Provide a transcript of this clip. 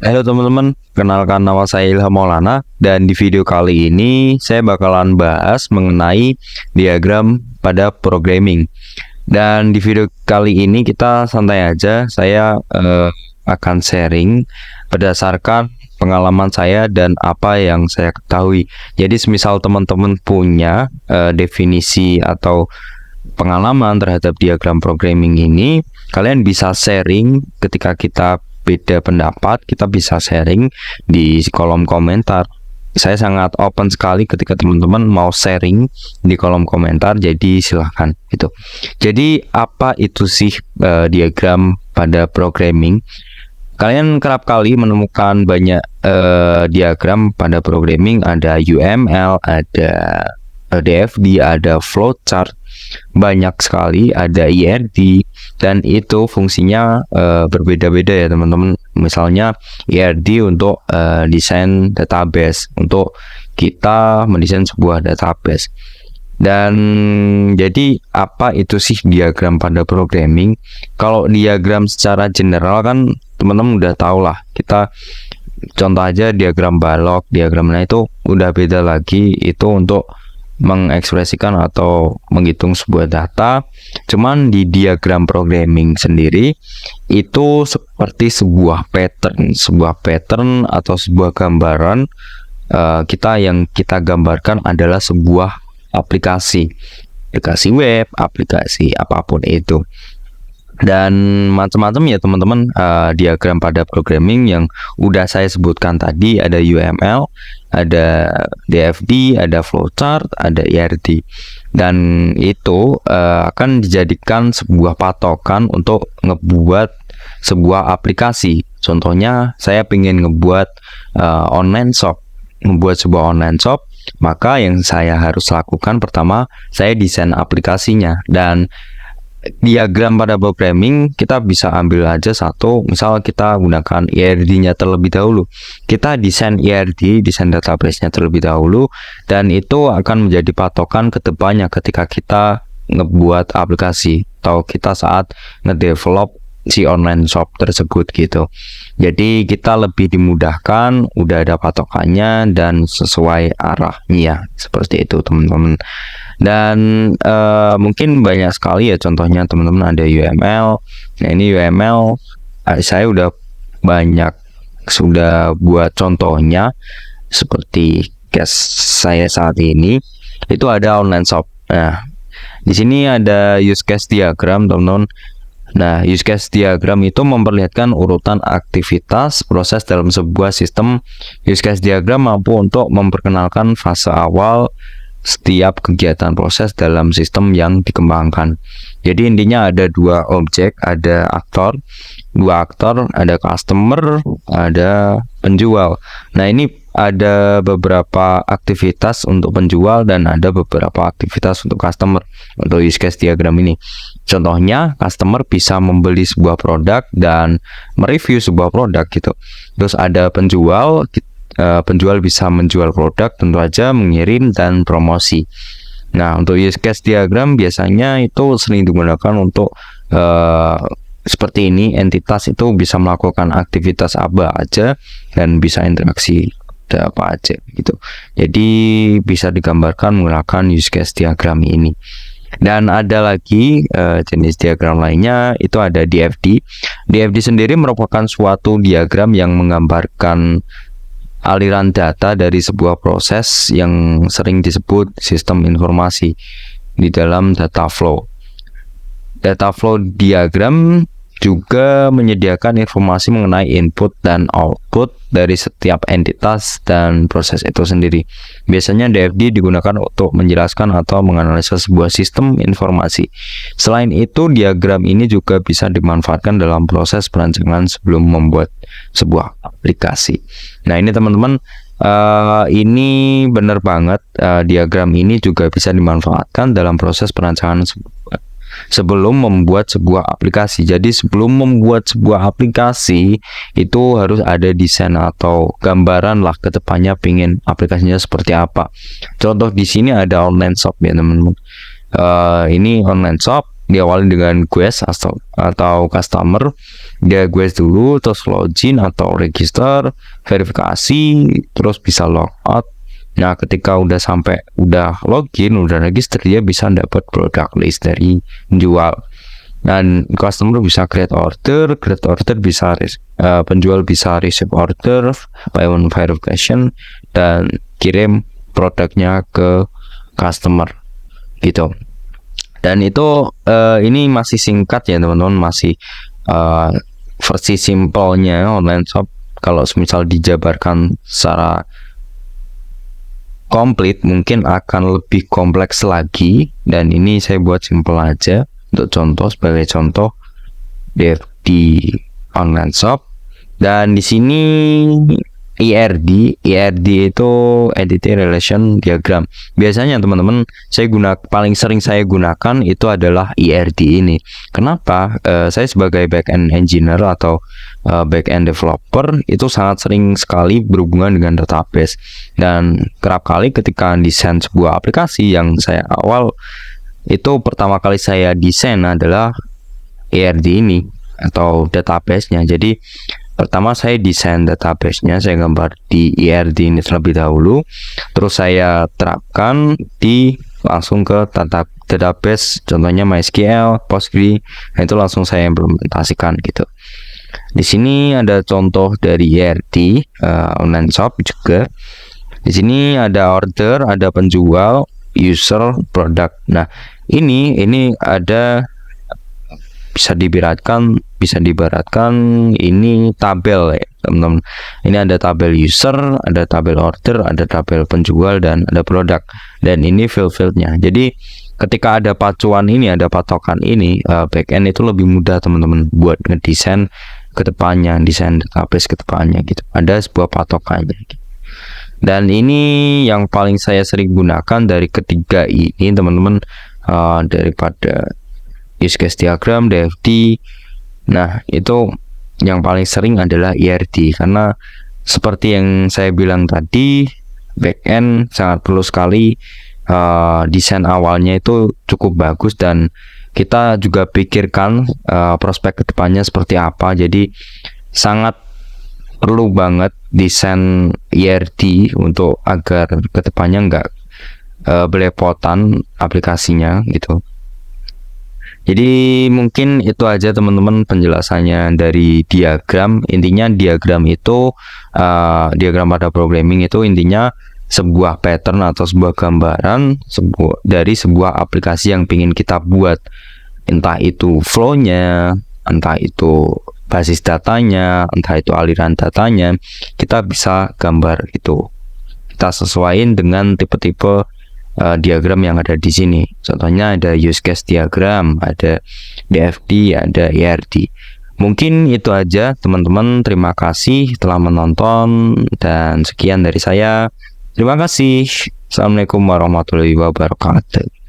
Halo teman-teman, kenalkan nama saya Ilham Maulana dan di video kali ini saya bakalan bahas mengenai diagram pada programming. Dan di video kali ini kita santai aja, saya akan sharing berdasarkan pengalaman saya dan apa yang saya ketahui. Jadi semisal teman-teman punya definisi atau pengalaman terhadap diagram programming ini, kalian bisa sharing ketika kita beda pendapat, kita bisa sharing di kolom komentar. Saya sangat open sekali ketika teman-teman mau sharing di kolom komentar, jadi silahkan gitu. Jadi apa itu sih diagram pada programming? Kalian kerap kali menemukan banyak diagram pada programming, ada UML, ada DFD, ada flowchart, banyak sekali, ada IRD, dan itu fungsinya berbeda-beda ya teman-teman. Misalnya IRD untuk desain database, untuk kita mendesain sebuah database. Dan jadi apa itu sih diagram pada programming? Kalau diagram secara general kan teman-teman udah tahu lah, kita contoh aja diagram balok, diagramnya itu udah beda lagi, itu untuk mengekspresikan atau menghitung sebuah data. Cuman di diagram programming sendiri itu seperti sebuah pattern atau sebuah gambaran. Yang kita gambarkan adalah sebuah aplikasi web, aplikasi apapun itu, dan macam-macam ya teman-teman. Diagram pada programming yang udah saya sebutkan tadi, ada UML, ada DFD, ada flowchart, ada IRD, dan itu akan dijadikan sebuah patokan untuk ngebuat sebuah aplikasi. Contohnya saya ingin ngebuat membuat sebuah online shop, maka yang saya harus lakukan pertama, saya desain aplikasinya. Dan diagram pada programming kita bisa ambil aja satu, misal kita gunakan IRD-nya terlebih dahulu, kita desain IRD, desain database-nya terlebih dahulu, dan itu akan menjadi patokan ke depannya ketika kita ngebuat aplikasi atau kita saat ngedevelop si online shop tersebut gitu. Jadi kita lebih dimudahkan, udah ada patokannya dan sesuai arahnya, seperti itu teman-teman. Dan mungkin banyak sekali ya contohnya teman-teman, ada UML. Nah ini UML saya udah buat contohnya, seperti case saya saat ini itu ada online shop. Nah di sini ada use case diagram teman-teman. Nah, use case diagram itu memperlihatkan urutan aktivitas proses dalam sebuah sistem. Use case diagram mampu untuk memperkenalkan fase awal setiap kegiatan proses dalam sistem yang dikembangkan. Jadi intinya ada dua objek, ada dua aktor, ada customer, ada penjual. Nah, ini ada beberapa aktivitas untuk penjual dan ada beberapa aktivitas untuk customer untuk use case diagram ini. Contohnya, customer bisa membeli sebuah produk dan mereview sebuah produk gitu. Terus ada penjual, penjual bisa menjual produk, tentu aja mengirim dan promosi. Nah, untuk use case diagram biasanya itu sering digunakan untuk seperti ini, entitas itu bisa melakukan aktivitas apa aja dan bisa interaksi apa aja gitu. Jadi bisa digambarkan menggunakan use case diagram ini. Dan ada lagi jenis diagram lainnya, itu ada DFD. DFD sendiri merupakan suatu diagram yang menggambarkan aliran data dari sebuah proses yang sering disebut sistem informasi di dalam data flow. Data flow diagram juga menyediakan informasi mengenai input dan output dari setiap entitas dan proses itu sendiri. Biasanya DFD digunakan untuk menjelaskan atau menganalisa sebuah sistem informasi. Selain itu, diagram ini juga bisa dimanfaatkan dalam proses perancangan sebelum membuat sebuah aplikasi. Nah, ini teman-teman, ini benar banget, diagram ini juga bisa dimanfaatkan dalam proses perancangan sebelum membuat sebuah aplikasi. Jadi sebelum membuat sebuah aplikasi itu harus ada desain atau gambaran lah ke depannya pingin aplikasinya seperti apa. Contoh di sini ada online shop ya teman-teman. Ini online shop diawali dengan quest atau customer. Dia quest dulu, terus login atau register, verifikasi, terus bisa logout. Nah, ketika udah login, udah register, dia bisa dapat product list dari penjual. Dan customer bisa create order bisa penjual bisa receive order, payment verification, dan kirim produknya ke customer gitu. Dan itu ini masih singkat ya teman-teman, masih versi simpelnya online shop. Kalau misal dijabarkan secara komplit mungkin akan lebih kompleks lagi, dan ini saya buat simpel aja untuk contoh, sebagai contoh di online shop. Dan di sini ERD itu Entity Relation Diagram. Biasanya teman-teman paling sering saya gunakan itu adalah ERD ini. Kenapa? Saya sebagai backend engineer atau backend developer itu sangat sering sekali berhubungan dengan database, dan kerap kali ketika desain sebuah aplikasi yang saya pertama kali saya desain adalah ERD ini atau database-nya. Jadi pertama saya desain database-nya, saya gambar di ERD ini terlebih dahulu, terus saya terapkan langsung ke database, contohnya MySQL, Postgre. Nah, itu langsung saya implementasikan gitu. Di sini ada contoh dari ERD online shop juga. Di sini ada order, ada penjual, user, product. Nah, ini ada bisa diibaratkan ini tabel ya teman-teman. Ini ada tabel user, ada tabel order, ada tabel penjual, dan ada produk. Dan ini fieldnya. Jadi ketika ada pacuan ini, ada patokan ini, backend itu lebih mudah teman-teman buat ngedesain kedepannya, desain database kedepannya gitu. Ada sebuah patokannya. Dan ini yang paling saya sering gunakan dari ketiga ini teman-teman, daripada use case diagram, DFD. Nah, itu yang paling sering adalah ERD, karena seperti yang saya bilang tadi, backend sangat perlu sekali desain awalnya itu cukup bagus, dan kita juga pikirkan prospek kedepannya seperti apa. Jadi sangat perlu banget desain ERD untuk agar kedepannya nggak belepotan aplikasinya gitu. Jadi mungkin itu aja teman-teman penjelasannya dari diagram. Intinya diagram itu diagram pada programming itu intinya sebuah pattern atau sebuah gambaran dari sebuah aplikasi yang ingin kita buat. Entah itu flow-nya, entah itu basis datanya, entah itu aliran datanya, kita bisa gambar itu. Kita sesuaiin dengan tipe-tipe diagram yang ada di sini. Contohnya ada use case diagram, ada DFD, ada ERD. Mungkin itu aja teman-teman. Terima kasih telah menonton, dan sekian dari saya. Terima kasih. Assalamualaikum warahmatullahi wabarakatuh.